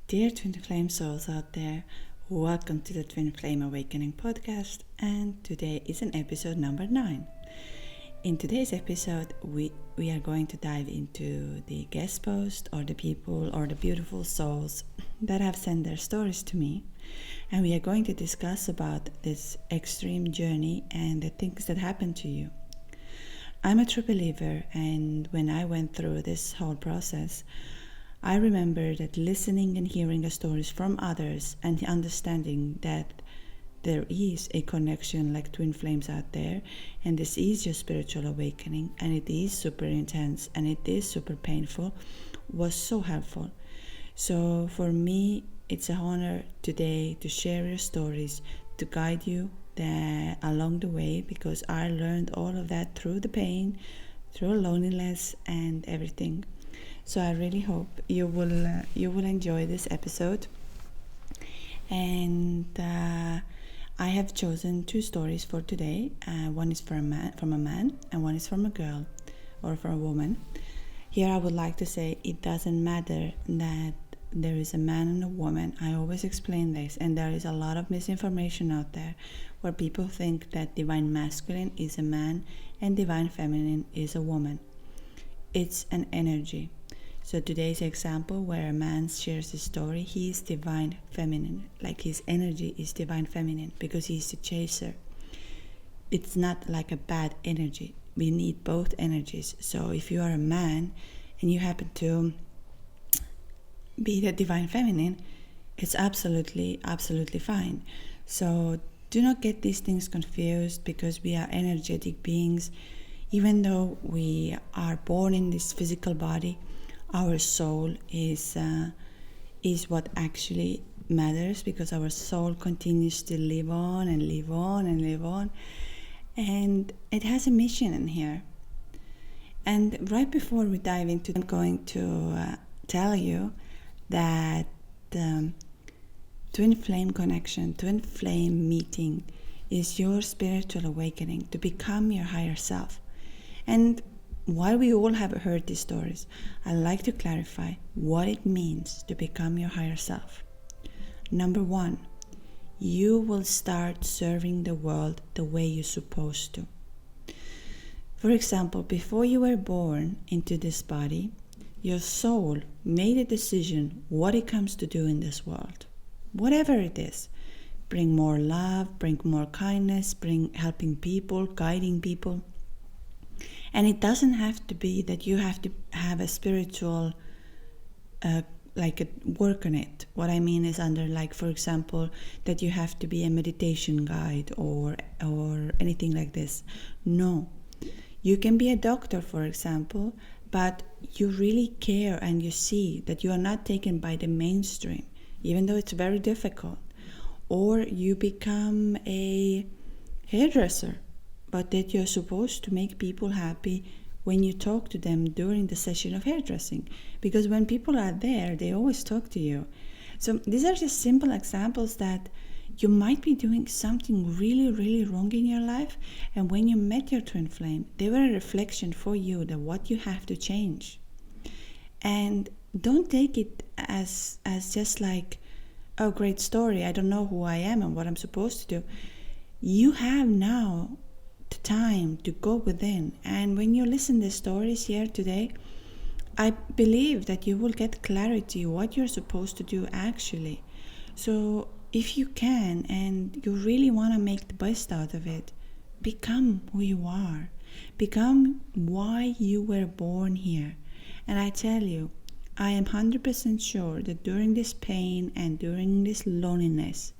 Dear Twin Flame souls out there, welcome to the Twin Flame Awakening podcast, and today is an episode number 9. In today's episode, we are going to dive into the guest post or the people or the beautiful souls that have sent their stories to me, and we are going to discuss about this extreme journey and the things that happened to you. I'm a true believer, and when I went through this whole process, I remember that listening and hearing the stories from others and understanding that there is a connection like twin flames out there, and this is your spiritual awakening, and it is super intense and it is super painful, was so helpful. So for me, it's an honor today to share your stories, to guide you along the way, because I learned all of that through the pain, through loneliness and everything. So I really hope you will enjoy this episode. And I have chosen 2 stories for today. One is from a man, and one is from a girl or from a woman. Here I would like to say it doesn't matter that there is a man and a woman. I always explain this, and there is a lot of misinformation out there where people think that divine masculine is a man and divine feminine is a woman. It's an energy. So today's example where a man shares his story, he is divine feminine, like his energy is divine feminine because he's the chaser. It's not like a bad energy. We need both energies. So if you are a man and you happen to be the divine feminine, it's absolutely fine. So do not get these things confused, because we are energetic beings. Even though we are born in this physical body, our soul is what actually matters, because our soul continues to live on and live on and live on, and it has a mission in here. And right before we dive into it, I'm going to tell you that twin flame connection, twin flame meeting is your spiritual awakening to become your higher self. And while we all have heard these stories, I like to clarify what it means to become your higher self. Number 1, you will start serving the world the way you're supposed to. For example, before you were born into this body, your soul made a decision what it comes to do in this world. Whatever it is. Bring more love, bring more kindness, bring helping people, guiding people. And it doesn't have to be that you have to have a spiritual work on it. What I mean is under, like, for example, that you have to be a meditation guide or anything like this. No. You can be a doctor, for example, but you really care and you see that you are not taken by the mainstream, even though it's very difficult. Or you become a hairdresser, but that you're supposed to make people happy when you talk to them during the session of hairdressing. Because when people are there, they always talk to you. So these are just simple examples that you might be doing something really, really wrong in your life. And when you met your twin flame, they were a reflection for you that what you have to change. And don't take it as just like, oh, great story, I don't know who I am and what I'm supposed to do. You have now the time to go within, and when you listen to the stories here today, I believe that you will get clarity what you're supposed to do actually. So if you can and you really want to make the best out of it, become who you are, become why you were born here. And I tell you, I am 100% sure that during this pain and during this loneliness,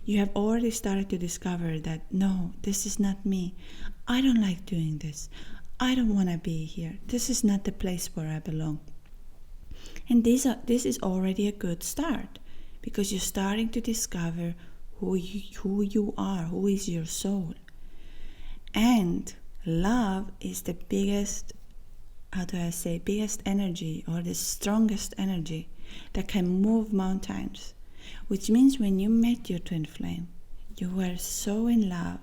you have already started to discover that, no, this is not me. I don't like doing this. I don't want to be here. This is not the place where I belong. And this is already a good start, because you're starting to discover who you are, who is your soul. And love is the biggest energy, or the strongest energy that can move mountains. Which means when you met your twin flame, you were so in love,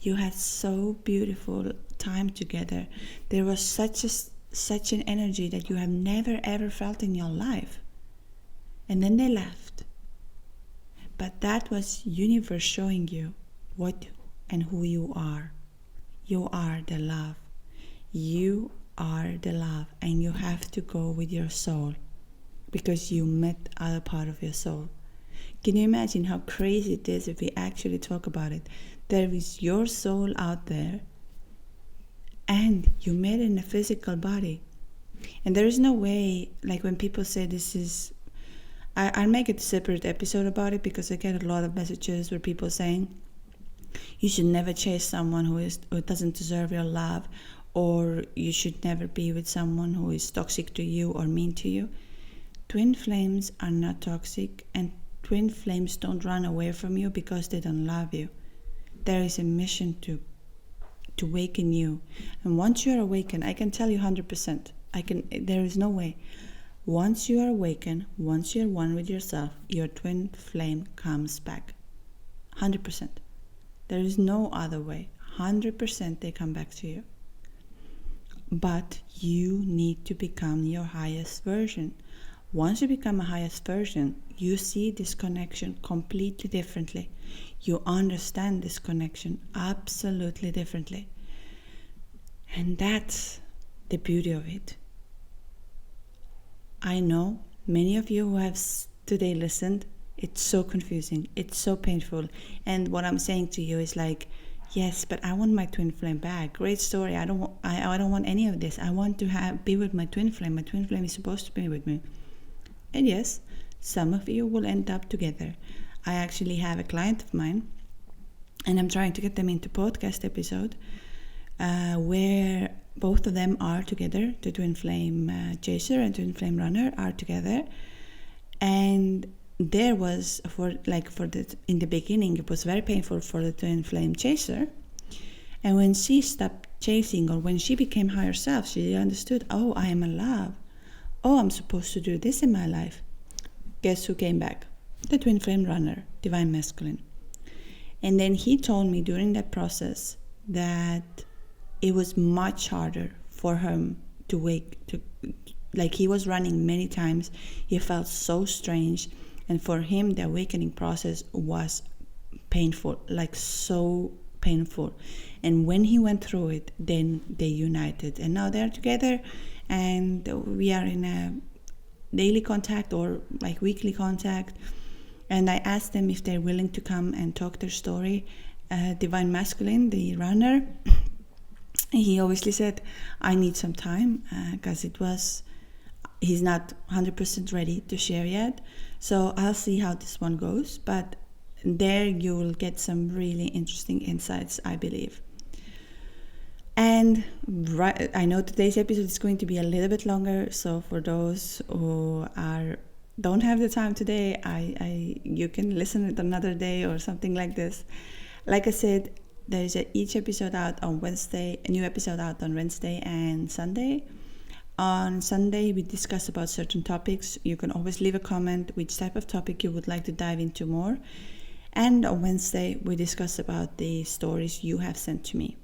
you had so beautiful time together. There was such an energy that you have never ever felt in your life. and then they left. But that was universe showing you what and who you are. You are the love. You are the love, and you have to go with your soul because you met other part of your soul. Can you imagine how crazy it is if we actually talk about it? There is your soul out there, and you met in a physical body. And there is no way, like when people say this is, I'll make a separate episode about it because I get a lot of messages where people saying, you should never chase someone who doesn't deserve your love, or you should never be with someone who is toxic to you or mean to you. Twin flames are not toxic, and twin flames don't run away from you because they don't love you. There is a mission to awaken you, and once you are awakened, I can tell you 100%. There is no way. Once you are awakened, once you are one with yourself, your twin flame comes back. 100%. There is no other way. 100% they come back to you. But you need to become your highest version. Once you become a highest version, you see this connection completely differently. You understand this connection absolutely differently. And that's the beauty of it. I know many of you who have today listened, it's so confusing, it's so painful. And what I'm saying to you is like, yes, but I want my twin flame back. Great story. I don't want any of this. I want to be with my twin flame. My twin flame is supposed to be with me. And yes, some of you will end up together. I actually have a client of mine, and I'm trying to get them into podcast episode where both of them are together. The twin flame chaser and twin flame runner are together. And there was in the beginning, it was very painful for the twin flame chaser. And when she stopped chasing, or when she became higher self, she understood, oh, I am alive. Oh, I'm supposed to do this in my life. Guess who came back? The twin flame runner, divine masculine. And then he told me during that process that it was much harder for him to like he was running many times. He felt so strange. And for him, the awakening process was painful, like so painful. And when he went through it, then they united. And now they're together, and we are in a daily contact or like weekly contact. And I asked them if they're willing to come and talk their story. Divine masculine, the runner, he obviously said, I need some time because he's not 100% ready to share yet. So I'll see how this one goes. But there you will get some really interesting insights, I believe. And I know today's episode is going to be a little bit longer. So for those who don't have the time today, you can listen it another day or something like this. Like I said, there's each episode out on Wednesday, a new episode out on Wednesday and Sunday. On Sunday, we discuss about certain topics. You can always leave a comment which type of topic you would like to dive into more. And on Wednesday, we discuss about the stories you have sent to me.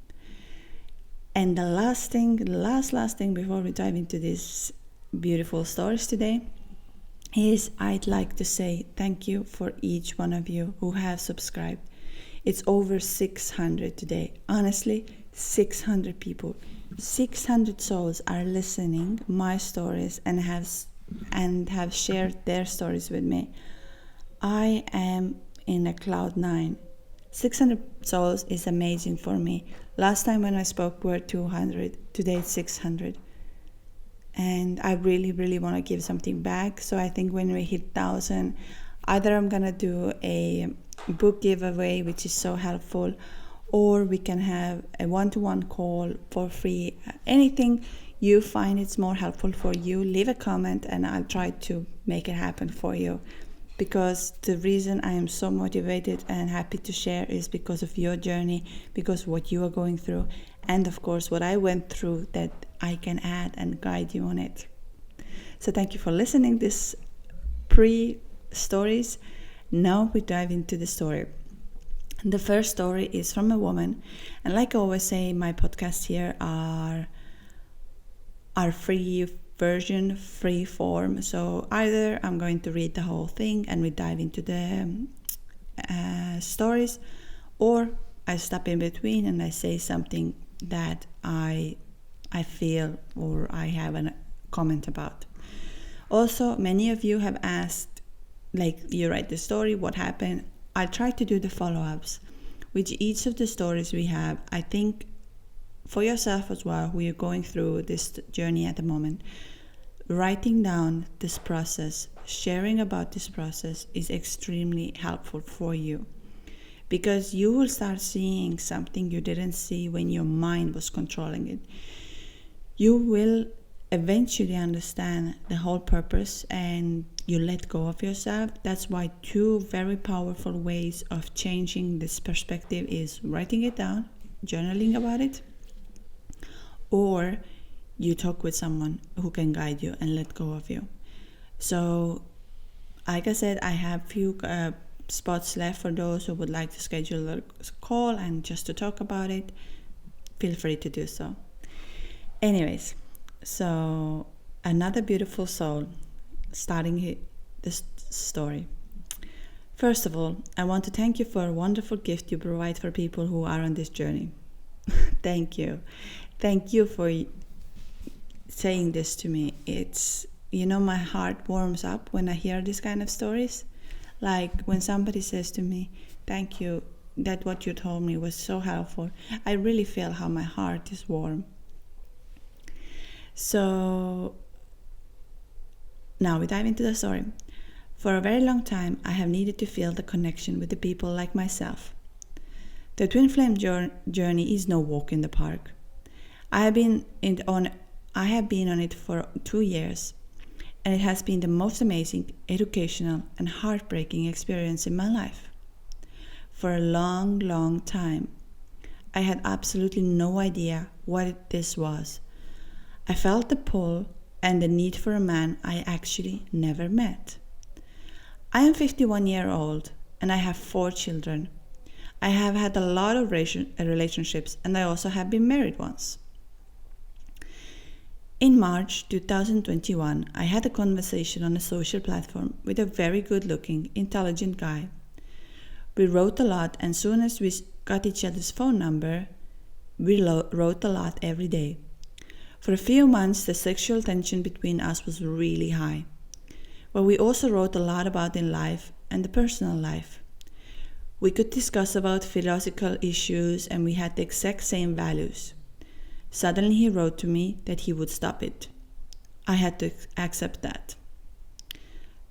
And the last thing before we dive into these beautiful stories today is I'd like to say thank you for each one of you who have subscribed. It's over 600 today. Honestly, 600 people. 600 souls are listening my stories and have shared their stories with me. I am in a cloud 9. 600 souls is amazing for me. Last time when I spoke were 200. Today it's 600. And I really, really want to give something back. So I think when we hit 1,000, either I'm going to do a book giveaway, which is so helpful, or we can have a one-to-one call for free. Anything you find it's more helpful for you, leave a comment and I'll try to make it happen for you. Because the reason I am so motivated and happy to share is because of your journey, because what you are going through, and of course what I went through that I can add and guide you on it. So thank you for listening this pre-stories. Now we dive into the story. The first story is from a woman, and like I always say, my podcasts here are free version, free form. So either I'm going to read the whole thing and we dive into the stories, or I stop in between and I say something that I feel or I have a comment about. Also, many of you have asked, like, you write the story, what happened? I try to do the follow-ups with each of the stories we have. I think for yourself as well, who you're going through this journey at the moment, writing down this process, sharing about this process is extremely helpful for you, because you will start seeing something you didn't see when your mind was controlling it. You will eventually understand the whole purpose and you let go of yourself. That's why two very powerful ways of changing this perspective is writing it down, journaling about it, or you talk with someone who can guide you and let go of you. So, like I said, I have few spots left for those who would like to schedule a call and just to talk about it. Feel free to do so. Anyways, so another beautiful soul starting this story. First of all, I want to thank you for a wonderful gift you provide for people who are on this journey. Thank you. Thank you for saying this to me. It's, my heart warms up when I hear this kind of stories. Like when somebody says to me, thank you, that what you told me was so helpful. I really feel how my heart is warm. So now we dive into the story. For a very long time, I have needed to feel the connection with the people like myself. The twin flame journey is no walk in the park. I have been on it for 2 years, and it has been the most amazing, educational, and heartbreaking experience in my life. For a long, long time, I had absolutely no idea what this was. I felt the pull and the need for a man I actually never met. I am 51 years old and I have 4 children. I have had a lot of relationships, and I also have been married once. In March 2021, I had a conversation on a social platform with a very good-looking, intelligent guy. We wrote a lot, and soon as we got each other's phone number, we wrote a lot every day. For a few months, the sexual tension between us was really high. But we also wrote a lot about in life and the personal life. We could discuss about philosophical issues, and we had the exact same values. Suddenly he wrote to me that he would stop it. I had to accept that.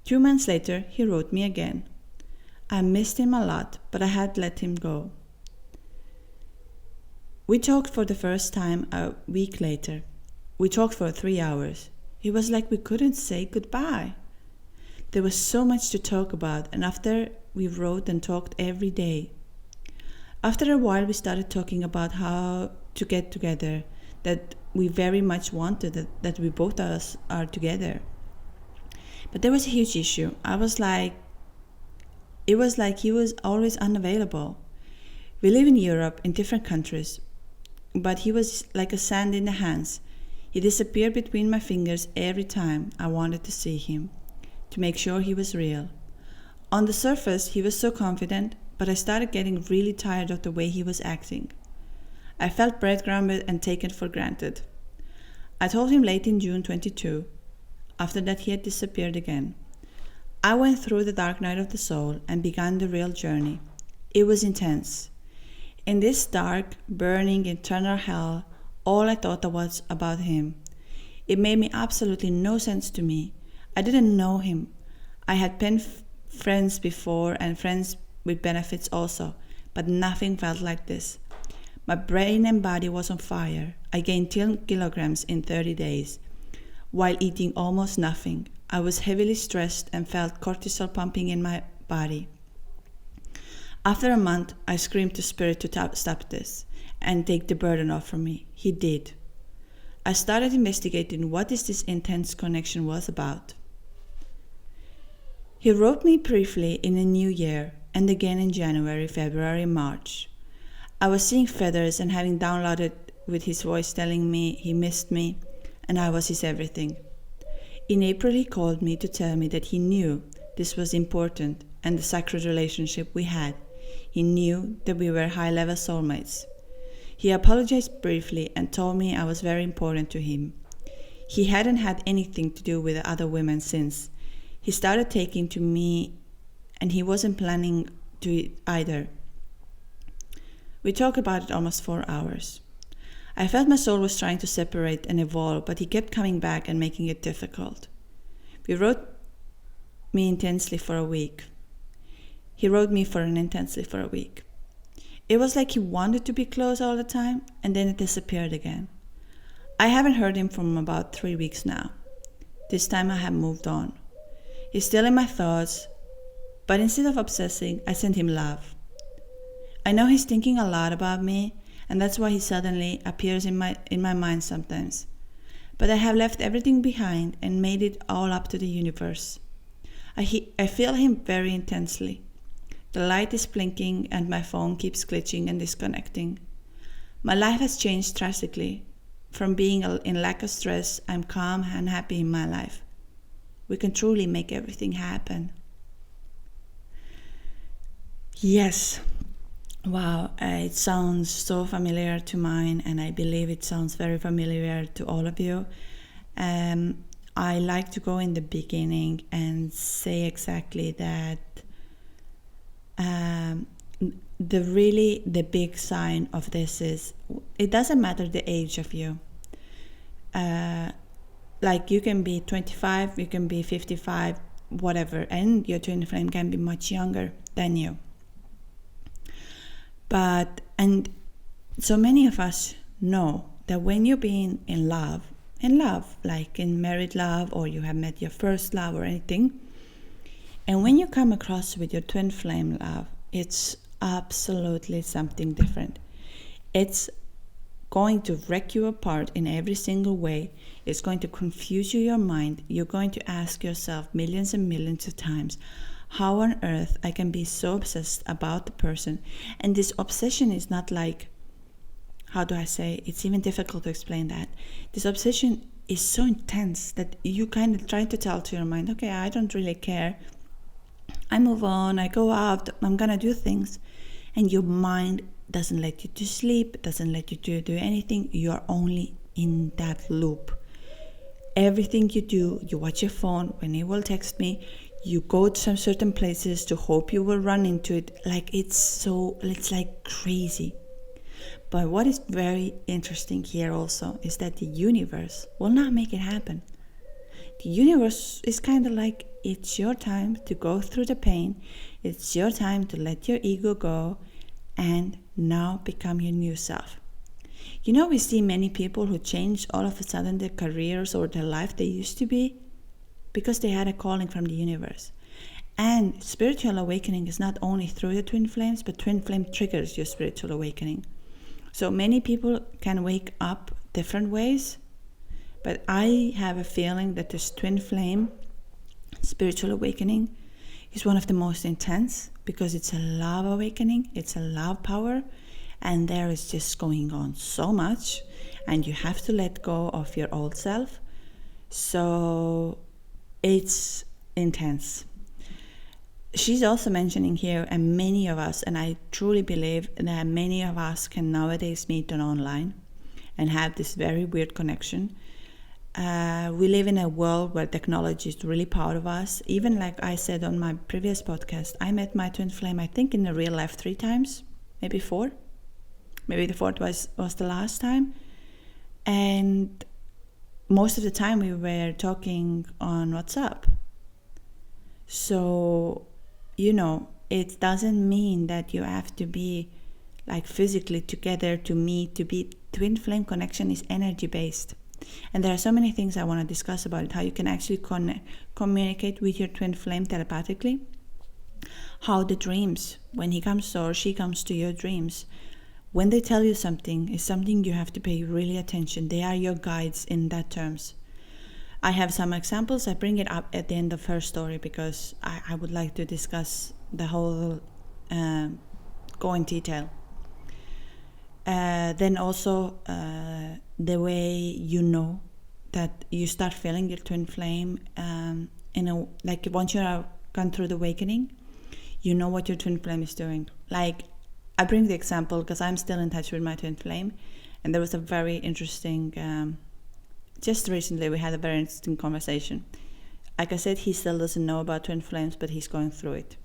2 months later, he wrote me again. I missed him a lot, but I had let him go. We talked for the first time a week later. We talked for 3 hours. It was like we couldn't say goodbye. There was so much to talk about, and after we wrote and talked every day. After a while, we started talking about how to get together, that we very much wanted, that we both of us are together. But there was a huge issue. It was like he was always unavailable. We live in Europe, in different countries, but he was like a sand in the hands. He disappeared between my fingers every time I wanted to see him, to make sure he was real. On the surface, he was so confident, but I started getting really tired of the way he was acting. I felt breadcrumbed and taken for granted. I told him late in June 22. After that, he had disappeared again. I went through the dark night of the soul and began the real journey. It was intense. In this dark, burning, internal hell, all I thought was about him. It made me absolutely no sense to me. I didn't know him. I had been friends before, and friends with benefits also, but nothing felt like this. My brain and body was on fire. I gained 10 kilograms in 30 days. While eating almost nothing, I was heavily stressed and felt cortisol pumping in my body. After a month, I screamed to Spirit to stop this and take the burden off from me. He did. I started investigating what this intense connection was about. He wrote me briefly in the new year and again in January, February, March. I was seeing feathers and having downloaded with his voice telling me he missed me and I was his everything. In April, he called me to tell me that he knew this was important and the sacred relationship we had. He knew that we were high-level soulmates. He apologized briefly and told me I was very important to him. He hadn't had anything to do with other women since. He started taking to me, and he wasn't planning to either. We talked about it almost 4 hours. I felt my soul was trying to separate and evolve, but he kept coming back and making it difficult. He wrote me intensely for a week. It was like he wanted to be close all the time, and then it disappeared again. I haven't heard him from about 3 weeks now. This time I have moved on. He's still in my thoughts, but instead of obsessing, I send him love. I know he's thinking a lot about me, and that's why he suddenly appears in my mind sometimes. But I have left everything behind and made it all up to the universe. I feel him very intensely. The light is blinking and my phone keeps glitching and disconnecting. My life has changed drastically. From being in lack of stress, I'm calm and happy in my life. We can truly make everything happen. Yes. Wow, it sounds so familiar to mine, and I believe it sounds very familiar to all of you. I like to go in the beginning and say exactly that the big sign of this is, it doesn't matter the age of you. Like you can be 25, you can be 55, whatever, and your twin flame can be much younger than you. And so many of us know that when you're being in love, like in married love, or you have met your first love or anything, and when you come across with your twin flame love, it's absolutely something different. It's going to wreck you apart in every single way. It's going to confuse your mind. You're going to ask yourself millions and millions of times, how on earth I can be so obsessed about the person? And this obsession is not like, how do I say, it's even difficult to explain that. This obsession is so intense that you kind of try to tell to your mind, okay, I don't really care. I move on, I go out, I'm gonna do things. And your mind doesn't let you to sleep, doesn't let you to do anything. You're only in that loop. Everything you do, you watch your phone, when he will text me, you go to some certain places to hope you will run into it. Like it's like crazy. But what is very interesting here also is that the universe will not make it happen. The universe is kind of like, it's your time to go through the pain. It's your time to let your ego go and now become your new self. You know, we see many people who change all of a sudden their careers or their life they used to be because they had a calling from the universe. And spiritual awakening is not only through the twin flames, but twin flame triggers your spiritual awakening. So many people can wake up different ways, but I have a feeling that this twin flame spiritual awakening is one of the most intense because it's a love awakening, it's a love power, and there is just going on so much, and you have to let go of your old self. So it's intense. She's also mentioning here, and many of us, and I truly believe that many of us can nowadays meet on online and have this very weird connection. We live in a world where technology is really part of us. Even like I said on my previous podcast, I met my twin flame, I think in the real life 3 times, maybe 4. Maybe the 4th was the last time. And most of the time we were talking on WhatsApp. So, you know, it doesn't mean that you have to be like physically together to meet, to be. Twin flame connection is energy based. And there are so many things I want to discuss about it, how you can actually communicate with your twin flame telepathically, how the dreams, when he comes or she comes to your dreams, when they tell you something, is something you have to pay really attention. They are your guides in that terms. I have some examples. I bring it up at the end of her story because I would like to discuss the whole, go in detail. Then also the way you know that you start feeling your twin flame, like once you have gone through the awakening, you know what your twin flame is doing. Like, I bring the example because I'm still in touch with my twin flame, and there was a very interesting, just recently we had a very interesting conversation. Like I said, he still doesn't know about twin flames, but he's going through it.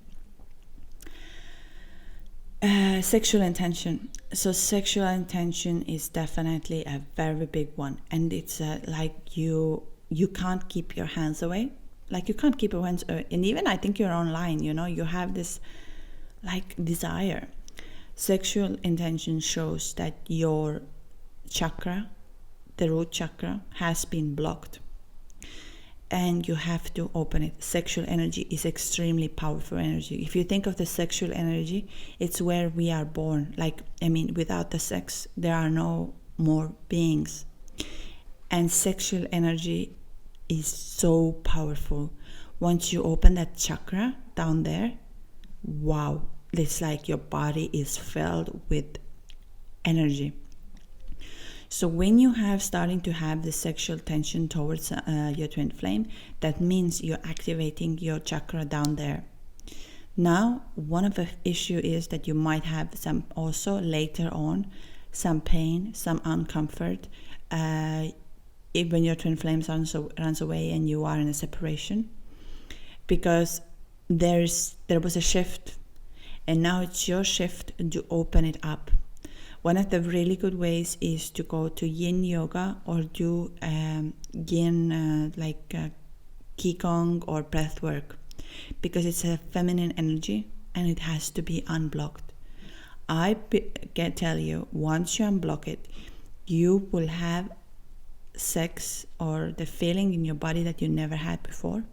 Sexual intention. So sexual intention is definitely a very big one, and it's like you can't keep your hands away. Like you can't keep your hands away. And even I think you're online, you have this like desire. Sexual intention shows that your chakra, the root chakra, has been blocked, and you have to open it. Sexual energy is extremely powerful energy. If you think of the sexual energy, it's where we are born. Without the sex, there are no more beings. And sexual energy is so powerful. Once you open that chakra down there, wow, it's like your body is filled with energy. So when you have starting to have the sexual tension towards your twin flame, that means you're activating your chakra down there. Now, one of the issue is that you might have some also later on, some pain, some uncomfort, when your twin flame runs away and you are in a separation, because there was a shift, and now it's your shift to open it up. One of the really good ways is to go to yin yoga or do yin qigong or breath work, because it's a feminine energy and it has to be unblocked. I can tell you, once you unblock it, you will have sex or the feeling in your body that you never had before.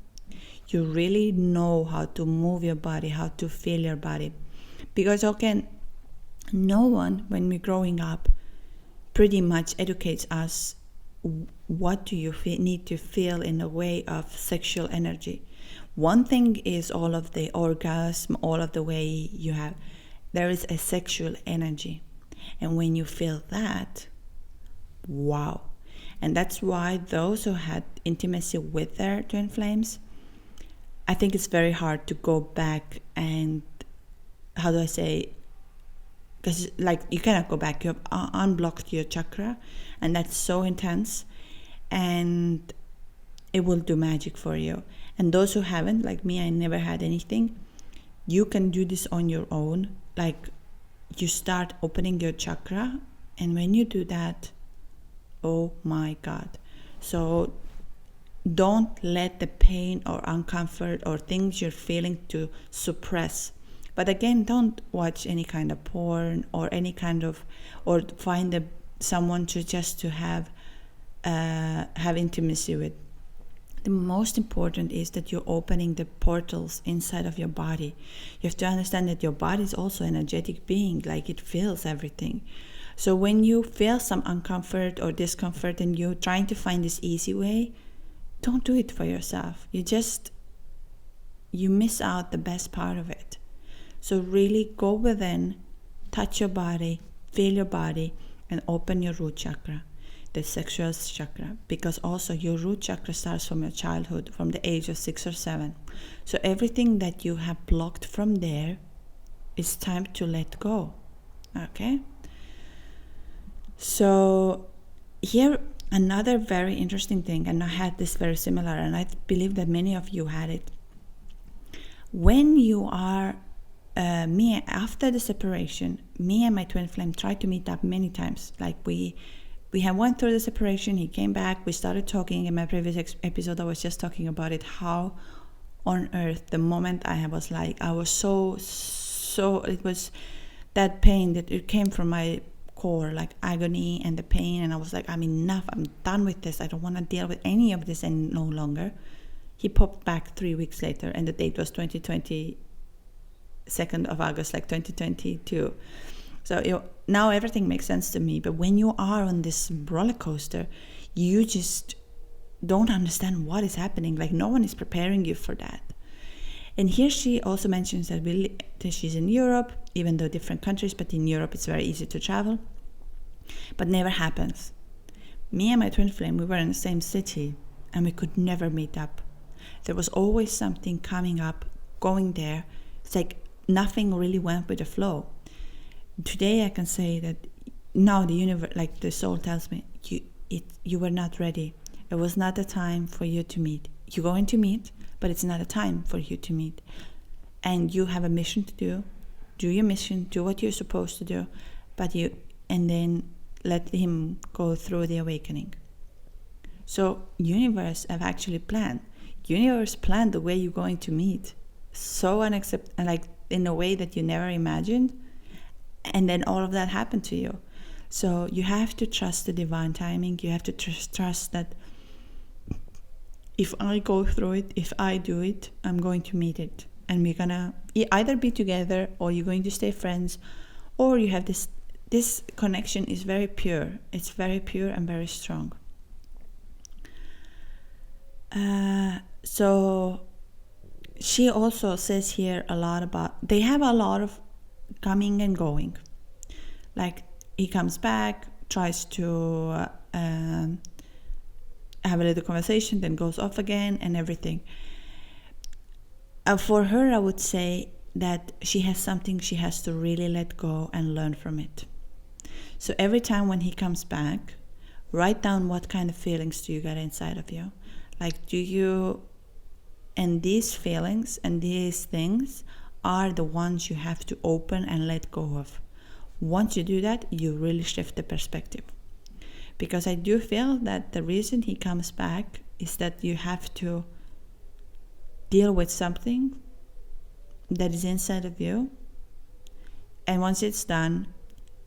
You really know how to move your body, how to feel your body, because no one, when we're growing up, pretty much educates us what do you need to feel in a way of sexual energy. One thing is all of the orgasm, all of the way you have. There is a sexual energy. And when you feel that, wow. And that's why those who had intimacy with their twin flames, I think it's very hard to go back and, because you cannot go back. You have unblocked your chakra, and that's so intense, and it will do magic for you. And those who haven't, like me, I never had anything, you can do this on your own. Like, you start opening your chakra, and when you do that, oh my God. So don't let the pain or uncomfort or things you're feeling to suppress. But again, don't watch any kind of porn or any kind of, or find someone to have intimacy with. The most important is that you're opening the portals inside of your body. You have to understand that your body is also an energetic being, like it feels everything. So when you feel some uncomfort or discomfort and you're trying to find this easy way, don't do it for yourself. You miss out the best part of it. So really go within, touch your body, feel your body, and open your root chakra, the sexual chakra, because also your root chakra starts from your childhood, from the age of 6 or 7. So everything that you have blocked from there, it's time to let go. Okay? So here, another very interesting thing, and I had this very similar, and I believe that many of you had it. When you are after the separation, me and my twin flame tried to meet up many times. Like we have went through the separation, he came back, we started talking. In my previous episode, I was just talking about it, how on earth, the moment I was so, it was that pain that it came from my core, like agony and the pain, and I was like, I'm enough, I'm done with this, I don't want to deal with any of this any no longer. He popped back 3 weeks later, and the date was 2nd of August, like 2022. So now everything makes sense to me. But when you are on this roller coaster, you just don't understand what is happening. Like, no one is preparing you for that. And here she also mentions that she's in Europe, even though different countries, but in Europe it's very easy to travel. But never happens. Me and my twin flame, we were in the same city and we could never meet up. There was always something coming up, going there. It's like nothing really went with the flow. Today I can say that now the universe, like the soul tells me, you were not ready. It was not a time for you to meet. You're going to meet, but it's not a time for you to meet. And you have a mission to do. Do your mission, do what you're supposed to do, and then let him go through the awakening. So universe have actually planned. Universe planned the way you're going to meet. So unacceptable, like in a way that you never imagined. And then all of that happened to you. So you have to trust the divine timing. You have to trust that if I go through it, if I do it, I'm going to meet it. And we're gonna either be together, or you're going to stay friends, or you have this connection is very pure. It's very pure and very strong. So she also says here a lot about, they have a lot of coming and going. Like he comes back, tries to have a little conversation, then goes off again and everything. For her, I would say that she has something she has to really let go and learn from it. So every time when he comes back, write down what kind of feelings do you get inside of you. Like, and these feelings and these things are the ones you have to open and let go of. Once you do that, you really shift the perspective. Because I do feel that the reason he comes back is that you have to deal with something that is inside of you. And once it's done,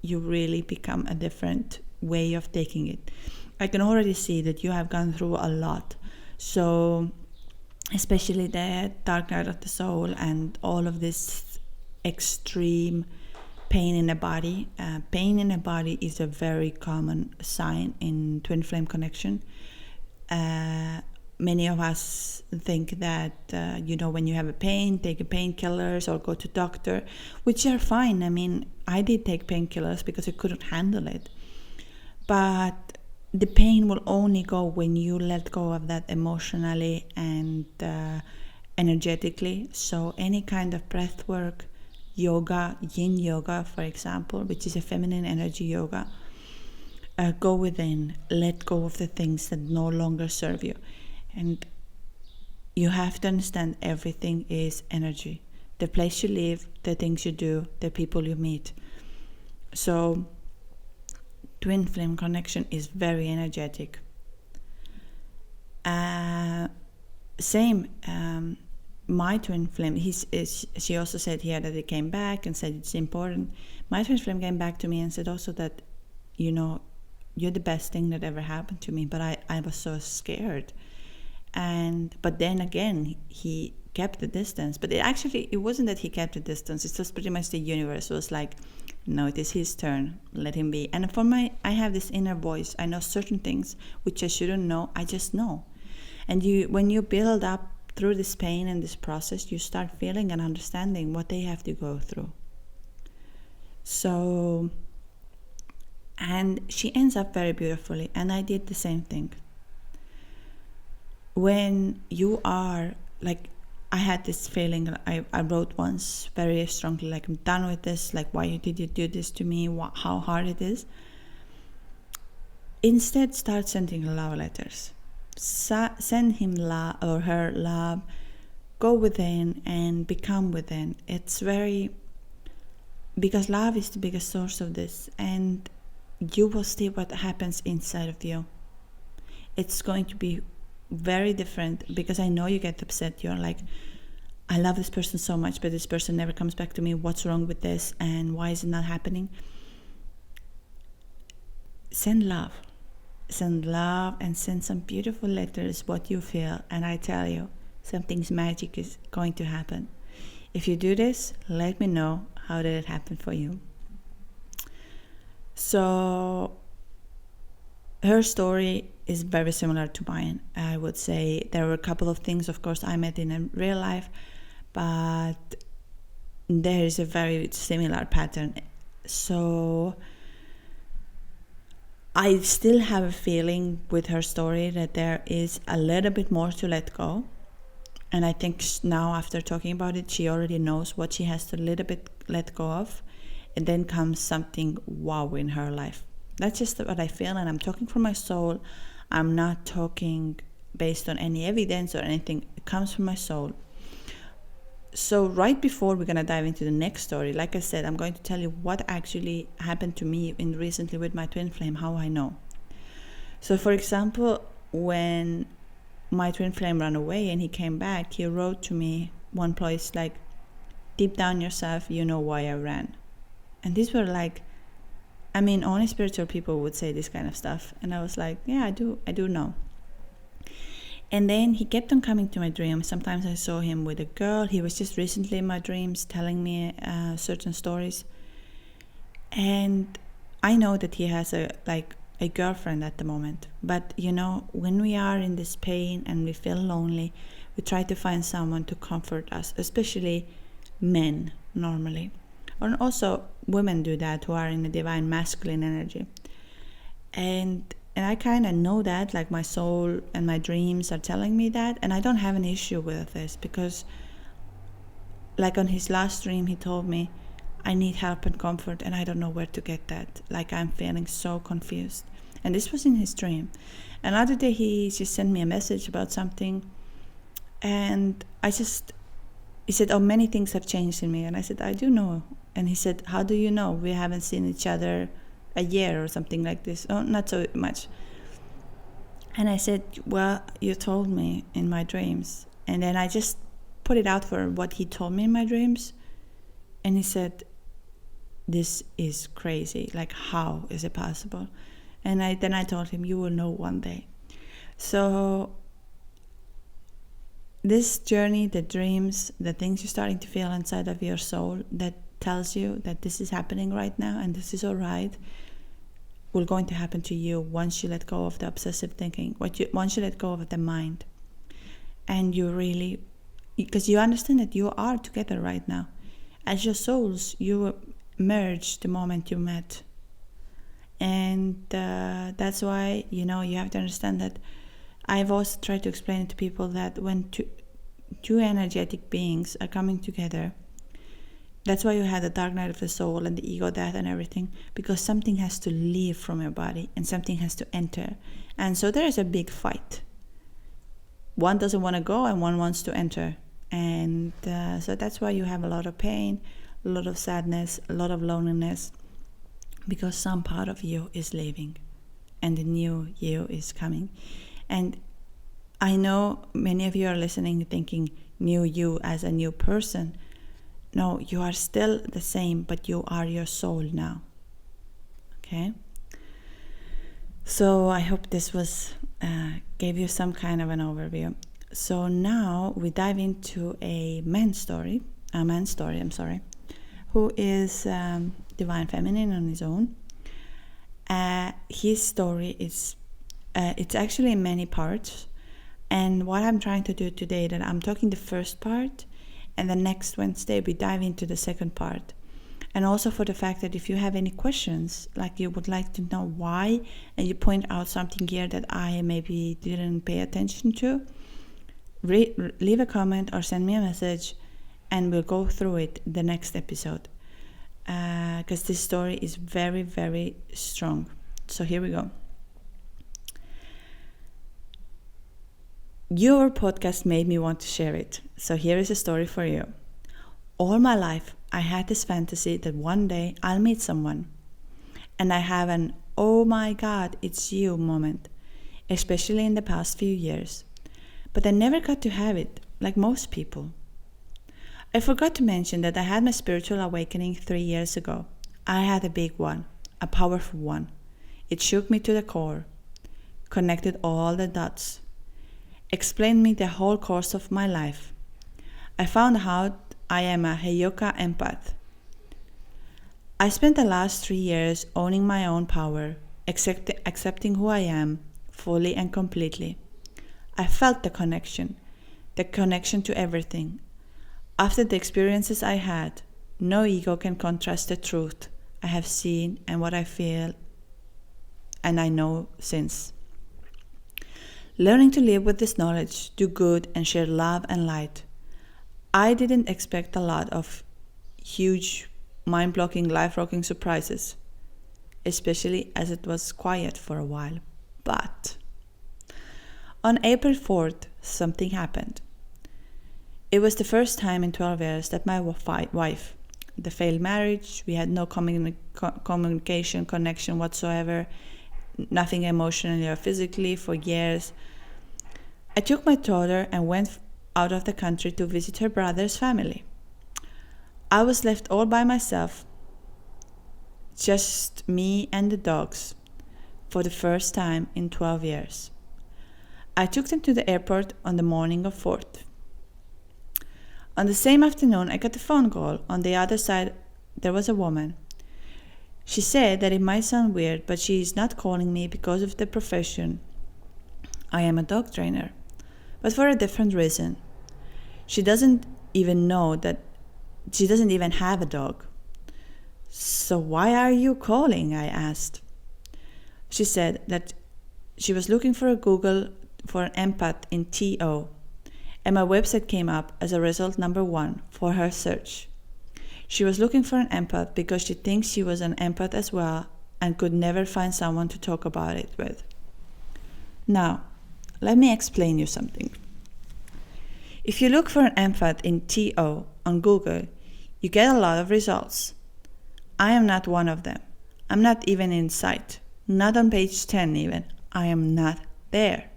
you really become a different way of taking it. I can already see that you have gone through a lot. So especially the dark night of the soul and all of this extreme pain in the body. Pain in the body is a very common sign in twin flame connection. Many of us think that, when you have a pain, take a painkillers or go to doctor, which are fine. I mean, I did take painkillers because I couldn't handle it. But the pain will only go when you let go of that emotionally and energetically. So any kind of breath work, yoga, yin yoga, for example, which is a feminine energy yoga, go within, let go of the things that no longer serve you. And you have to understand everything is energy. The place you live, the things you do, the people you meet. So twin flame connection is very energetic. Same, my twin flame, she also said here that it came back and said it's important. My twin flame came back to me and said also that, you're the best thing that ever happened to me, but I was so scared. But then again, he kept the distance. But it wasn't that he kept the distance. It's just pretty much the universe was like, no, it is his turn. Let him be. And I have this inner voice. I know certain things which I shouldn't know. I just know. And when you build up through this pain and this process, you start feeling and understanding what they have to go through. So, and she ends up very beautifully. And I did the same thing. When you are like, I had this feeling, I wrote once very strongly, like, I'm done with this, like, why did you do this to me, how hard it is. Instead, start sending love letters. Send him love or her love. Go within and become within. Because love is the biggest source of this, and you will see what happens inside of you. It's going to be very different, because I know you get upset. You're like, I love this person so much, but this person never comes back to me. What's wrong with this, and why is it not happening? Send love and send some beautiful letters, what you feel, and I tell you, something's magic is going to happen. If you do this, let me know how did it happen for you. So her story is very similar to mine. I would say there were a couple of things, of course, I met in real life, but there is a very similar pattern. So I still have a feeling with her story that there is a little bit more to let go. And I think now, after talking about it, she already knows what she has to a little bit let go of. And then comes something wow in her life. That's just what I feel, and I'm talking from my soul. I'm not talking based on any evidence or anything. It comes from my soul. So right before we're going to dive into the next story, like I said, I'm going to tell you what actually happened to me recently with my twin flame, how I know. So for example, when my twin flame ran away and he came back, he wrote to me one place like, deep down yourself, you know why I ran. And these were like, I mean, only spiritual people would say this kind of stuff. And I was like, yeah, I do know. And then he kept on coming to my dreams. Sometimes I saw him with a girl. He was just recently in my dreams telling me certain stories. And I know that he has a girlfriend at the moment. But, when we are in this pain and we feel lonely, we try to find someone to comfort us, especially men normally. And also women do that who are in the divine masculine energy. And I kind of know that, like my soul and my dreams are telling me that. And I don't have an issue with this because, like on his last dream, he told me, I need help and comfort and I don't know where to get that. Like I'm feeling so confused. And this was in his dream. Another day he just sent me a message about something. And he said, oh, many things have changed in me. And I said, I do know. And he said, how do you know? We haven't seen each other a year or something like this. Oh, not so much. And I said, well, you told me in my dreams. And then I just put it out for what he told me in my dreams. And he said, this is crazy. Like, how is it possible? And then I told him, you will know one day. So this journey, the dreams, the things you're starting to feel inside of your soul that tells you that this is happening right now and this is all right, will going to happen to you once you let go of the obsessive thinking, once you let go of the mind. And you really, because you understand that you are together right now. As your souls, you merged the moment you met. And that's why, you have to understand that I've also tried to explain it to people that when two energetic beings are coming together, that's why you had the dark night of the soul and the ego death and everything, because something has to leave from your body and something has to enter. And so there is a big fight. One doesn't want to go and one wants to enter. And so that's why you have a lot of pain, a lot of sadness, a lot of loneliness, because some part of you is leaving and the new you is coming. And I know many of you are listening thinking new you as a new person. No, you are still the same, but you are your soul now. Okay? So I hope this was gave you some kind of an overview. So now we dive into a man's story, who is divine feminine on his own. His story is, it's actually in many parts. And what I'm trying to do today, that I'm talking the first part, and the next Wednesday we dive into the second part. And also for the fact that if you have any questions, like you would like to know why, and you point out something here that I maybe didn't pay attention to, leave a comment or send me a message, and we'll go through it the next episode. Because this story is very, very strong. So here we go. Your podcast made me want to share it. So here is a story for you. All my life, I had this fantasy that one day I'll meet someone. And I have an, oh my God, it's you moment, especially in the past few years. But I never got to have it, like most people. I forgot to mention that I had my spiritual awakening 3 years ago. I had a big one, a powerful one. It shook me to the core, connected all the dots, explained me the whole course of my life. I found out I am a Heyoka empath. I spent the last 3 years owning my own power, accepting who I am fully and completely. I felt the connection to everything. After the experiences I had, no ego can contrast the truth I have seen and what I feel and I know since. Learning to live with this knowledge, do good, and share love and light. I didn't expect a lot of huge, mind-blowing, life-rocking surprises, especially as it was quiet for a while. But on April 4th, something happened. It was the first time in 12 years that my wife, the failed marriage, we had no communication, connection whatsoever, nothing emotionally or physically for years. I took my daughter and went out of the country to visit her brother's family. I was left all by myself, just me and the dogs, for the first time in 12 years. I took them to the airport on the morning of 4th. On the same afternoon, I got a phone call. On the other side, there was a woman. She said that it might sound weird, but she is not calling me because of the profession. I am a dog trainer, but for a different reason. She doesn't even know that she doesn't even have a dog. So why are you calling? I asked. She said that she was looking for a Google for an empath in TO, and my website came up as a result number 1 for her search. She was looking for an empath because she thinks she was an empath as well and could never find someone to talk about it with. Now, let me explain you something. If you look for an empath in TO on Google, you get a lot of results. I am not one of them. I'm not even in sight. Not on page 10 even. I am not there.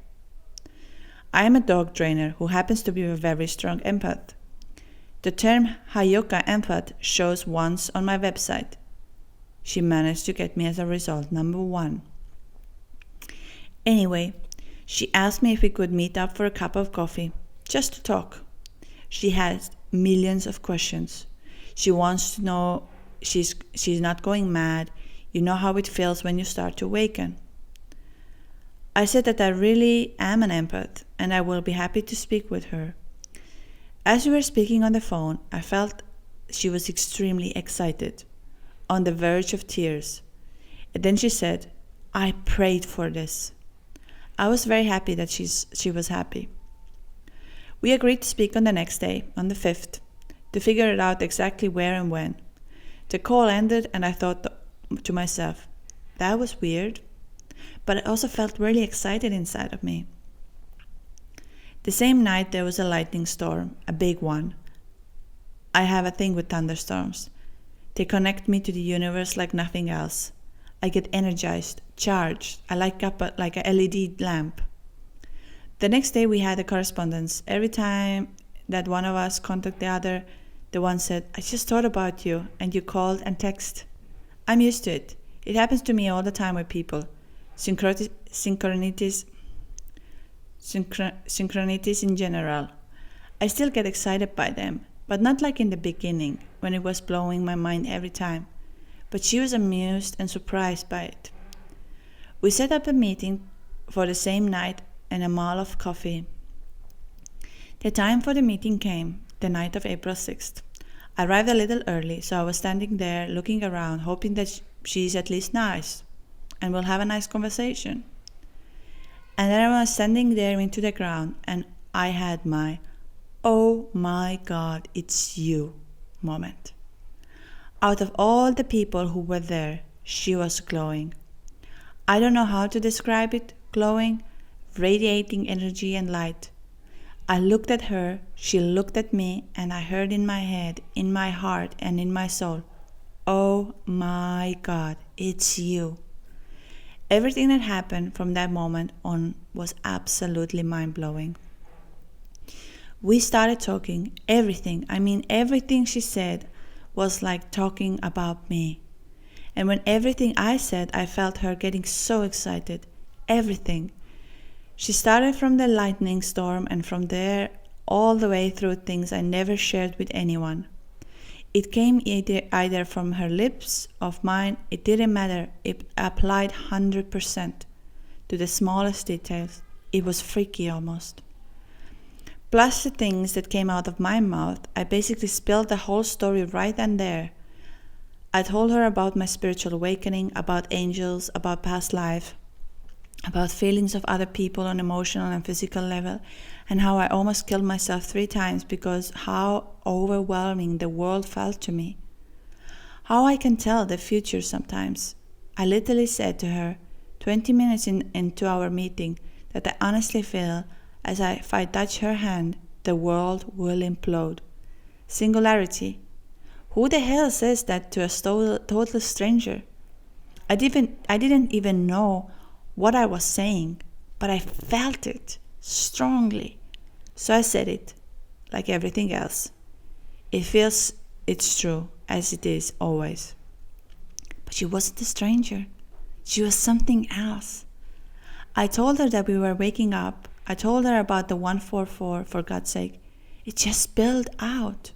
I am a dog trainer who happens to be a very strong empath. The term Hayoka empath shows once on my website. She managed to get me as a result number 1. Anyway, she asked me if we could meet up for a cup of coffee, just to talk. She has millions of questions. She wants to know she's not going mad. You know how it feels when you start to awaken. I said that I really am an empath and I will be happy to speak with her. As we were speaking on the phone, I felt she was extremely excited, on the verge of tears. And then she said, I prayed for this. I was very happy that she was happy. We agreed to speak on the next day, on the 5th, to figure it out exactly where and when. The call ended and I thought to myself, that was weird. But I also felt really excited inside of me. The same night there was a lightning storm, a big one. I have a thing with thunderstorms. They connect me to the universe like nothing else. I get energized, charged. I light up like a LED lamp. The next day we had a correspondence. Every time that one of us contacted the other, the one said, I just thought about you, and you called and texted. I'm used to it. It happens to me all the time with people. Synchronicities in general. I still get excited by them, but not like in the beginning, when it was blowing my mind every time. But she was amused and surprised by it. We set up a meeting for the same night and a mall of coffee. The time for the meeting came, the night of April 6th. I arrived a little early, so I was standing there looking around, hoping that she's at least nice and we'll have a nice conversation. And then I was standing there into the ground and I had my, oh my God, it's you moment. Out of all the people who were there, she was glowing. I don't know how to describe it, glowing, radiating energy and light. I looked at her, she looked at me, and I heard in my head, in my heart, and in my soul, oh my God, it's you. Everything that happened from that moment on was absolutely mind-blowing. We started talking, everything she said was like talking about me. And when everything I said, I felt her getting so excited. Everything. She started from the lightning storm and from there all the way through things I never shared with anyone. It came either from her lips, of mine, it didn't matter. It applied 100% to the smallest details. It was freaky almost. Plus the things that came out of my mouth, I basically spilled the whole story right and there. I told her about my spiritual awakening, about angels, about past life, about feelings of other people on emotional and physical level, and how I almost killed myself 3 times because how overwhelming the world felt to me. How I can tell the future sometimes. I literally said to her, 20 minutes into our meeting, that I honestly feel as if I touch her hand, the world will implode. Singularity. Who the hell says that to a total stranger? I didn't even know what I was saying, but I felt it strongly. So I said it, like everything else. It feels it's true, as it is always. But she wasn't a stranger. She was something else. I told her that we were waking up. I told her about the 144, for God's sake. It just spilled out.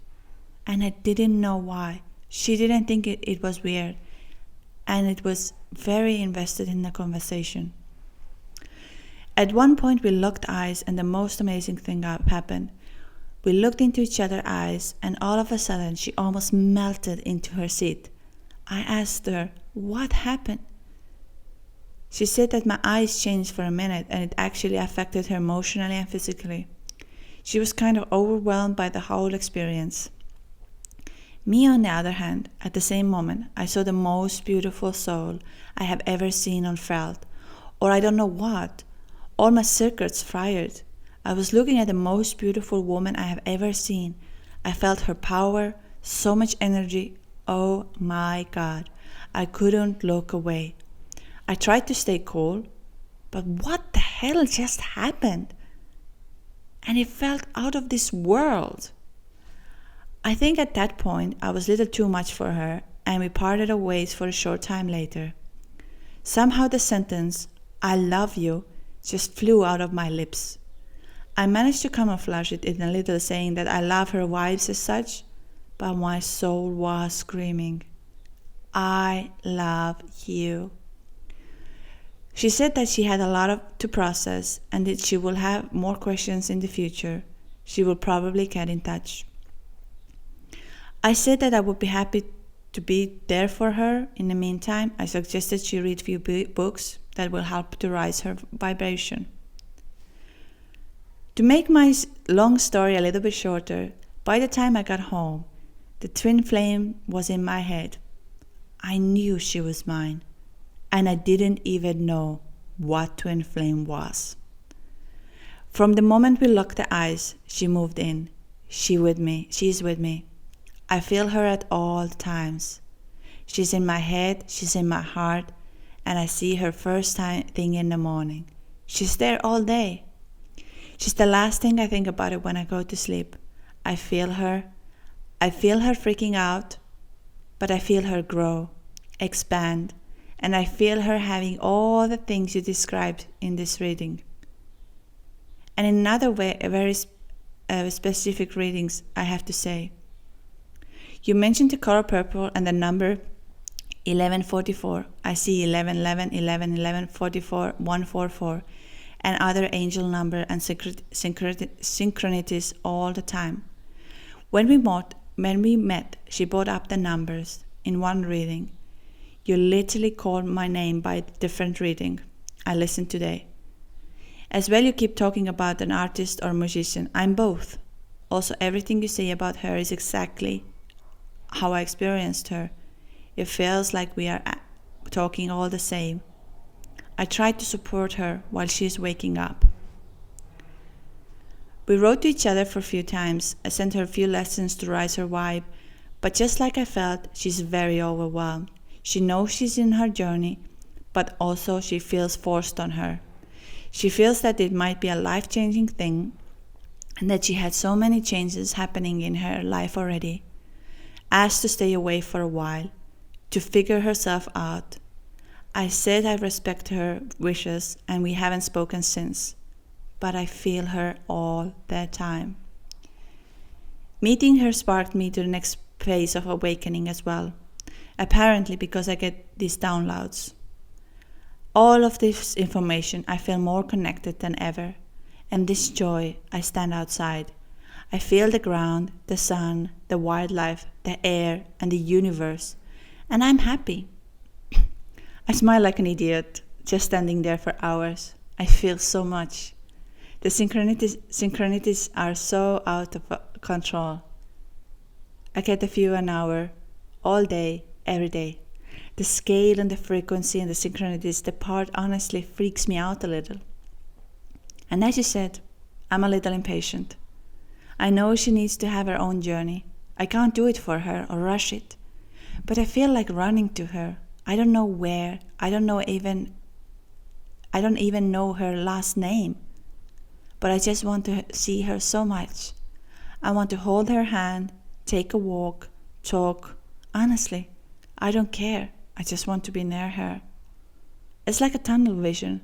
And I didn't know why. She didn't think it was weird. And it was very invested in the conversation. At one point we locked eyes and the most amazing thing happened. We looked into each other's eyes and all of a sudden she almost melted into her seat. I asked her, what happened? She said that my eyes changed for a minute and it actually affected her emotionally and physically. She was kind of overwhelmed by the whole experience. Me, on the other hand, at the same moment, I saw the most beautiful soul I have ever seen or felt, or I don't know what. All my circuits fired. I was looking at the most beautiful woman I have ever seen. I felt her power, so much energy. Oh my God, I couldn't look away. I tried to stay cool, but what the hell just happened? And it felt out of this world. I think at that point I was a little too much for her and we parted our ways for a short time later. Somehow the sentence, I love you, just flew out of my lips. I managed to camouflage it in a little saying that I love her vibes as such, but my soul was screaming, I love you. She said that she had a lot to process and that she will have more questions in the future. She will probably get in touch. I said that I would be happy to be there for her. In the meantime, I suggested she read a few books that will help to raise her vibration. To make my long story a little bit shorter, by the time I got home, the twin flame was in my head. I knew she was mine, and I didn't even know what twin flame was. From the moment we locked the eyes, she moved in. She's with me. I feel her at all times. She's in my head, she's in my heart, and I see her first thing in the morning. She's there all day. She's the last thing I think about it when I go to sleep. I feel her freaking out, but I feel her grow, expand, and I feel her having all the things you described in this reading. And in another way, very specific readings, I have to say. You mentioned the color purple and the number 1144. I see 11, 11, 11, 11, 44, 144, and other angel number and synchronicities all the time. When we met, she brought up the numbers in one reading. You literally called my name by a different reading. I listened today. As well, you keep talking about an artist or musician. I'm both. Also, everything you say about her is exactly how I experienced her. It feels like we are talking all the same. I try to support her while she is waking up. We wrote to each other for a few times. I sent her a few lessons to rise her vibe, but just like I felt, she's very overwhelmed. She knows she's in her journey, but also she feels forced on her. She feels that it might be a life-changing thing and that she had so many changes happening in her life already. Asked to stay away for a while, to figure herself out. I said I respect her wishes and we haven't spoken since, but I feel her all the time. Meeting her sparked me to the next phase of awakening as well, apparently because I get these downloads. All of this information, I feel more connected than ever, and this joy, I stand outside. I feel the ground, the sun, the wildlife, the air, and the universe, And I'm happy. I smile like an idiot, just standing there for hours. I feel so much. The synchronicities are so out of control. I get a few an hour, all day, every day. The scale and the frequency and the synchronicities, the part honestly freaks me out a little. And as you said, I'm a little impatient. I know she needs to have her own journey. I can't do it for her or rush it. But I feel like running to her. I don't know where. I don't even know her last name. But I just want to see her so much. I want to hold her hand, take a walk, talk. Honestly, I don't care. I just want to be near her. It's like a tunnel vision.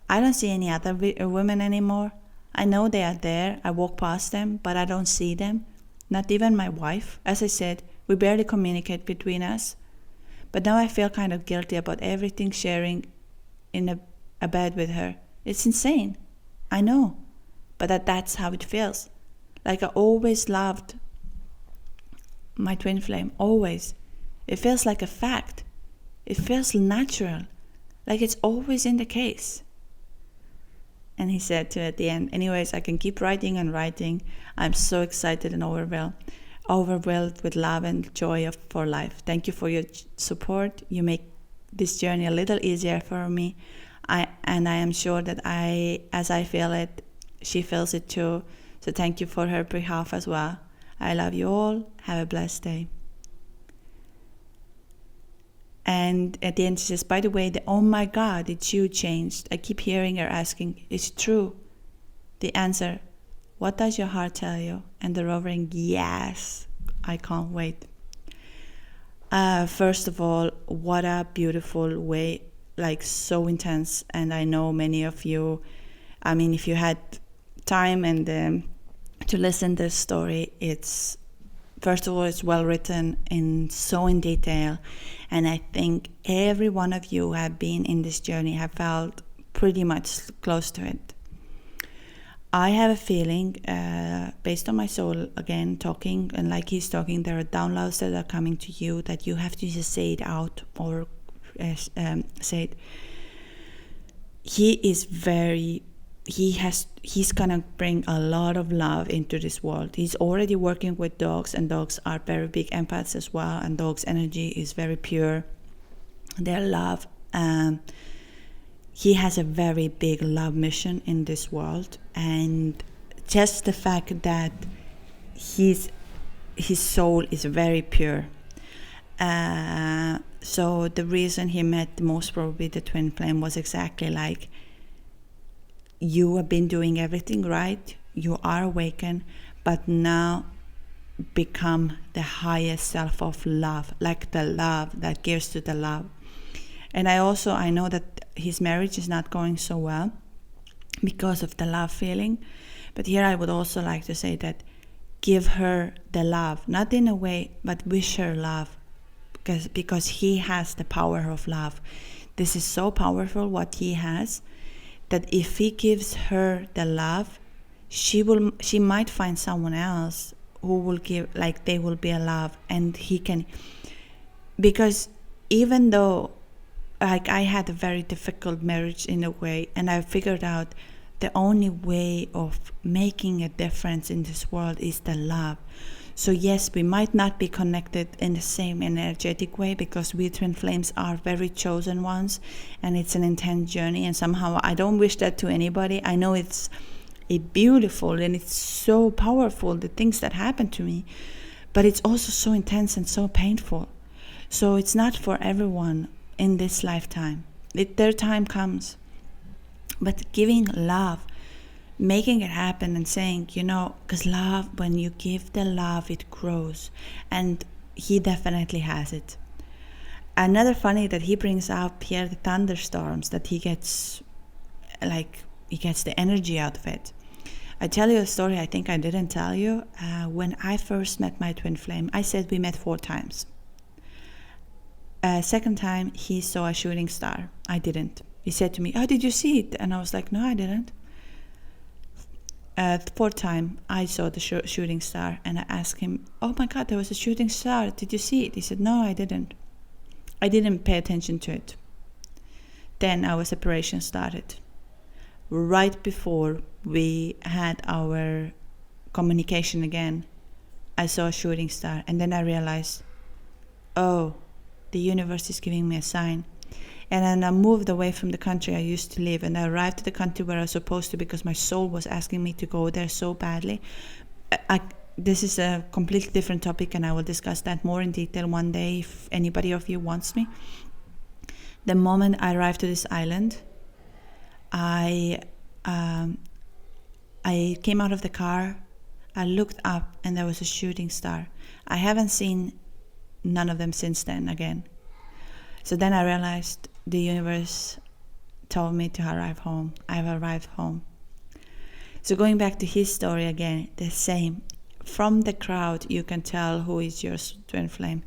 I don't see any other women anymore. I know they are there. I walk past them, but I don't see them. Not even my wife. As I said, we barely communicate between us. But now I feel kind of guilty about everything sharing in a bed with her. It's insane. I know. But that's how it feels. Like I always loved my twin flame. Always. It feels like a fact. It feels natural. Like it's always in the case. And he said to at the end, anyways, I can keep writing and writing. I'm so excited and overwhelmed with love and joy for life. Thank you for your support. You make this journey a little easier for me. I am sure that as I feel it, she feels it too. So thank you for her behalf as well. I love you all. Have a blessed day. And at the end she says, by the way, oh my God, it's you changed. I keep hearing her asking, is it true? The answer, what does your heart tell you? And the rovering, yes. I can't wait. First of all, what a beautiful way, like so intense. And I know many of you, I mean, if you had time and to listen to this story, it's, first of all, it's well written and so in detail. And I think every one of you who have been in this journey have felt pretty much close to it. I have a feeling, based on my soul, again, talking, and like he's talking, there are downloads that are coming to you that you have to just say it out or say it. He's gonna bring a lot of love into this world. He's already working with dogs, and dogs are very big empaths as well, and dogs' energy is very pure. Their love, he has a very big love mission in this world, and just the fact that his soul is very pure. So the reason he met most probably the twin flame was exactly like, you have been doing everything right, you are awakened, but now become the highest self of love, like the love that gives to the love. And I know that his marriage is not going so well because of the love feeling, but here I would also like to say that give her the love, not in a way, but wish her love, because he has the power of love. This is so powerful what he has, that if he gives her the love, she might find someone else who will give, like they will be a love, and he can, because even though like I had a very difficult marriage in a way, and I figured out the only way of making a difference in this world is the love. So yes, we might not be connected in the same energetic way, because we twin flames are very chosen ones, and it's an intense journey, and somehow I don't wish that to anybody. I know it's beautiful and it's so powerful, the things that happen to me, but it's also so intense and so painful. So it's not for everyone in this lifetime. Their time comes. But giving love, making it happen and saying, because love, when you give the love, it grows. And he definitely has it. Another funny that he brings up here, the thunderstorms, that he gets the energy out of it. I tell you a story I think I didn't tell you. When I first met my twin flame, I said we met 4 times. Second time, he saw a shooting star. I didn't. He said to me, oh, did you see it? And I was like, no, I didn't. Fourth time, I saw the shooting star, and I asked him, oh my God, there was a shooting star. Did you see it? He said, no, I didn't. I didn't pay attention to it. Then our separation started. Right before we had our communication again, I saw a shooting star, and then I realized, oh, the universe is giving me a sign. And then I moved away from the country I used to live, and I arrived to the country where I was supposed to because my soul was asking me to go there so badly. This is a completely different topic, and I will discuss that more in detail one day if anybody of you wants me. The moment I arrived to this island, I came out of the car, I looked up, and there was a shooting star. I haven't seen none of them since then again. So then I realized the universe told me to arrive home. I've arrived home. So going back to his story again, the same. From the crowd, you can tell who is your twin flame.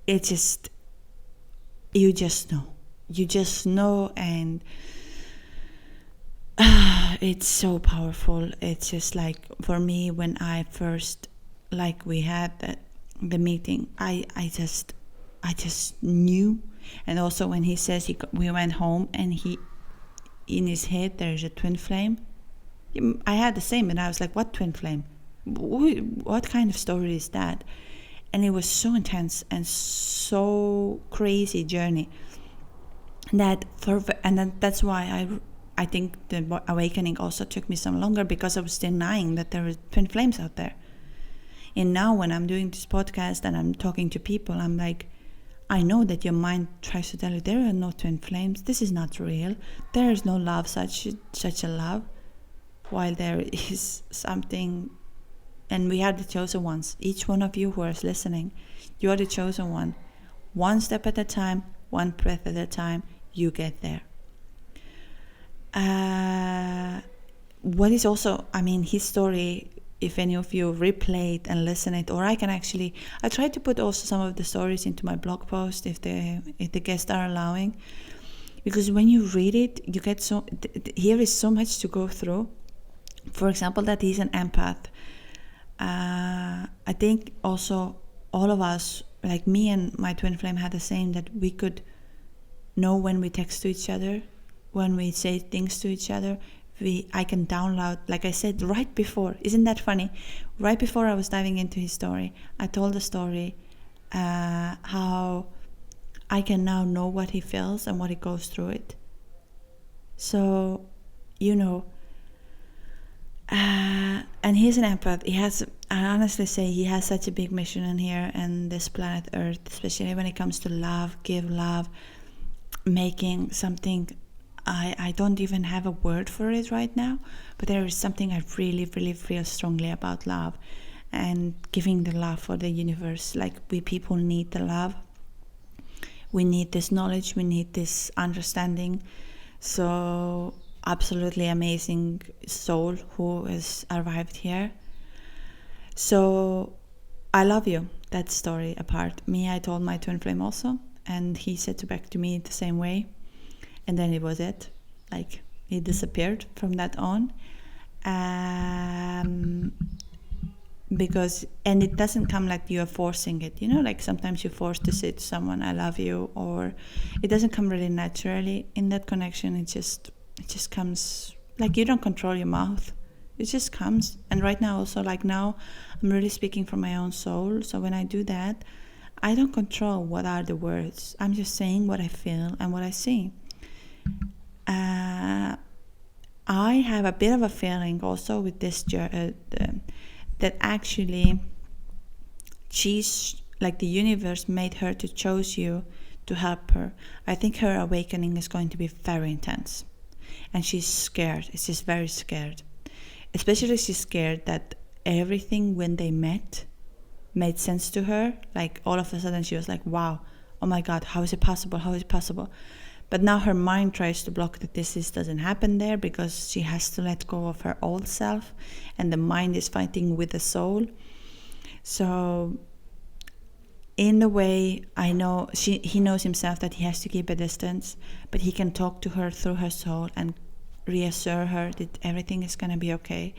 You just know. You just know, and it's so powerful. It's just like, for me, when I first, like we had the meeting, I just knew. And also when he says we went home and in his head there's a twin flame, I had the same, and I was like, what twin flame? What kind of story is that? And it was so intense and so crazy journey that's why I think the awakening also took me some longer, because I was denying that there were twin flames out there. And now when I'm doing this podcast and I'm talking to people, I'm like, I know that your mind tries to tell you there are no twin flames. This is not real. There is no love, such a love. While there is something, and we are the chosen ones. Each one of you who is listening, you are the chosen one. One step at a time, one breath at a time, you get there. What is also, his story, if any of you replay it and listen it, or I try to put also some of the stories into my blog post if the guests are allowing, because when you read it, you get here is so much to go through. For example, that he's an empath. I think also all of us, like me and my twin flame, had the same, that we could know when we text to each other, when we say things to each other. I can download, like I said right before, isn't that funny? Right before I was diving into his story, I told the story how I can now know what he feels and what he goes through it. So, and he's an empath. I honestly say he has such a big mission in here and this planet Earth, especially when it comes to love, give love, making something. I don't even have a word for it right now, but there is something I really, really feel strongly about love and giving the love for the universe. Like, we people need the love. We need this knowledge. We need this understanding. So, absolutely amazing soul who has arrived here. So, I love you. That story apart. Me, I told my twin flame also, and he said back to me the same way. And then it was it. Like, he disappeared from that on. Because, and it doesn't come like you are forcing it. Like sometimes you force to say to someone, I love you, or it doesn't come really naturally in that connection. It just comes, like, you don't control your mouth. It just comes. And right now also, like now, I'm really speaking from my own soul. So when I do that, I don't control what are the words. I'm just saying what I feel and what I see. I have a bit of a feeling also with this that actually she's like, the universe made her to choose you to help her. I think her awakening is going to be very intense, and she's scared. She's very scared, especially she's scared that everything when they met made sense to her. Like, all of a sudden she was like, wow, oh my God, how is it possible? But now her mind tries to block that this doesn't happen there, because she has to let go of her old self, and the mind is fighting with the soul. So in the way, I know he knows himself that he has to keep a distance, but he can talk to her through her soul and reassure her that everything is going to be okay.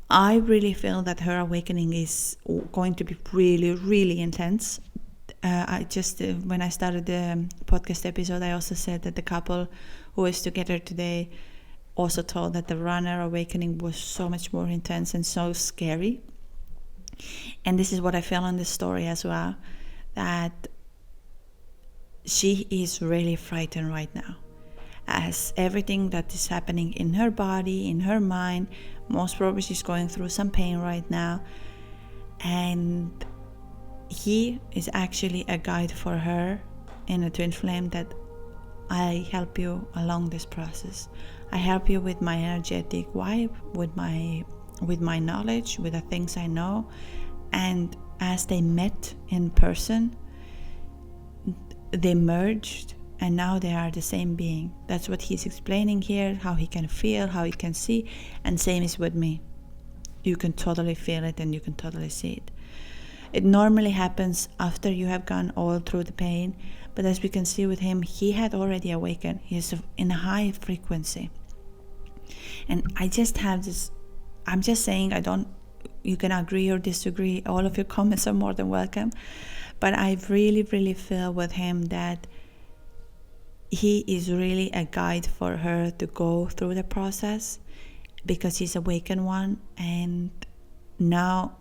I really feel that her awakening is going to be really, really intense. when I started the podcast episode, I also said that the couple who is together today also told that the runner awakening was so much more intense and so scary. And this is what I feel on this story as well, that she is really frightened right now, as everything that is happening in her body, in her mind, most probably she's going through some pain right now, and he is actually a guide for her in a twin flame, that I help you along this process. I help you with my energetic vibe, with my knowledge, with the things I know. And as they met in person, they merged, and now they are the same being. That's what he's explaining here, how he can feel, how he can see. And same is with me. You can totally feel it and you can totally see it. It normally happens after you have gone all through the pain, but as we can see with him, he had already awakened. He is in a high frequency. And I just have this, I'm just saying, you can agree or disagree. All of your comments are more than welcome. But I really, really feel with him that he is really a guide for her to go through the process, because he's awakened one. And now,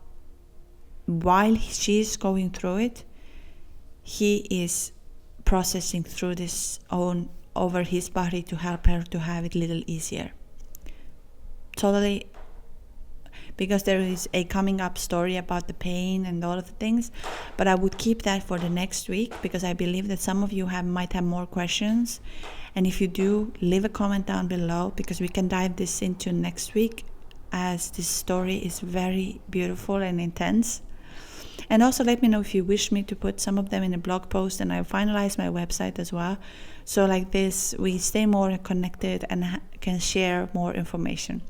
while she's going through it, he is processing through this over his body to help her to have it a little easier. Totally, because there is a coming up story about the pain and all of the things, but I would keep that for the next week, because I believe that some of you might have more questions. And if you do, leave a comment down below, because we can dive this into next week, as this story is very beautiful and intense. And also let me know if you wish me to put some of them in a blog post, and I finalize my website as well. So like this, we stay more connected and can share more information.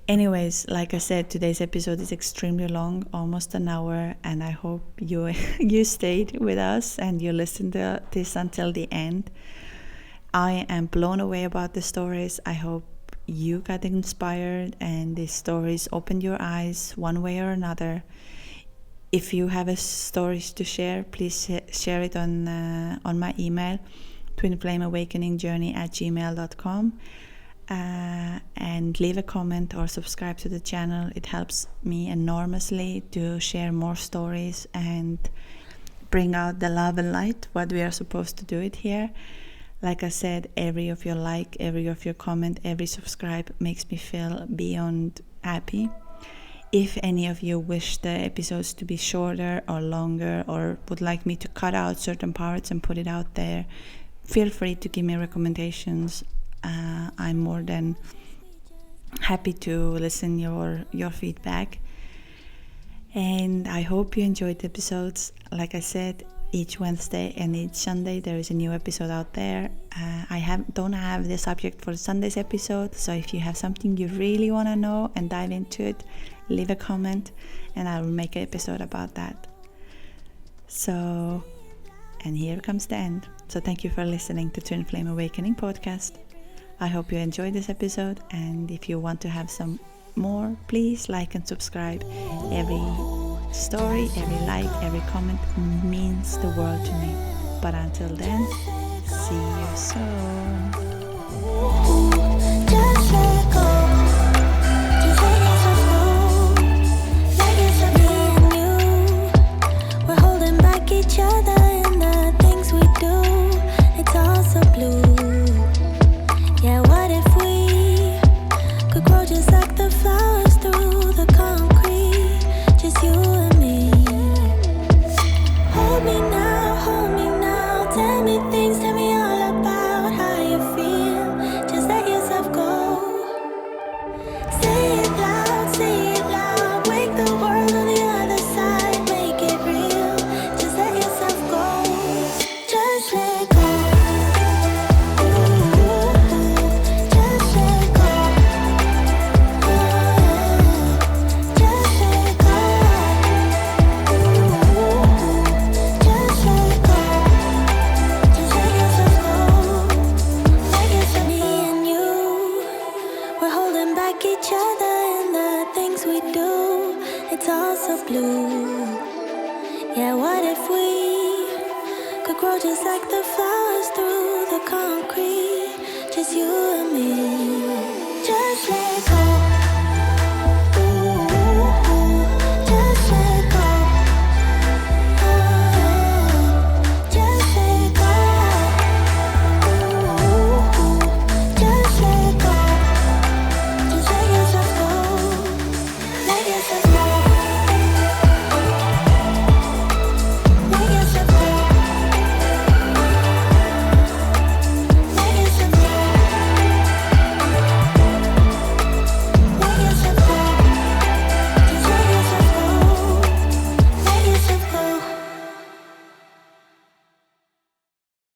Anyways, like I said, today's episode is extremely long, almost an hour, and I hope you stayed with us and you listened to this until the end. I am blown away about the stories. I hope you got inspired and these stories opened your eyes one way or another. If you have stories to share, please share it on my email, twinflameawakeningjourney@gmail.com. And leave a comment or subscribe to the channel. It helps me enormously to share more stories and bring out the love and light, what we are supposed to do it here. Like I said, every of your like, every of your comment, every subscribe makes me feel beyond happy. If any of you wish the episodes to be shorter or longer, or would like me to cut out certain parts and put it out there, feel free to give me recommendations. I'm more than happy to listen your feedback. And I hope you enjoyed the episodes. Like I said, each Wednesday and each Sunday there is a new episode out there. I don't have the subject for Sunday's episode, so if you have something you really want to know and dive into it, leave a comment and I will make an episode about that. So, and here comes the end. So thank you for listening to Twin Flame Awakening podcast. I hope you enjoyed this episode, and if you want to have some more, please like and subscribe. Every story, every like, every comment means the world to me. But until then, see you soon. Just let go. Just let yourself go. Let yourself be in you. We're holding back each other in the things we do. It's all so blue. Yeah, what if we could grow just like the flowers through the concrete? Just you and me. Hold me now, tell me things, tell me all about how you feel. Just let yourself go. Say it loud, wake the world on the other side, make it real. Just let yourself go, just let go. Each other in the things we do, it's all so blue. Yeah, what if we could grow just like the flowers through the concrete? Just you and me. Just let go.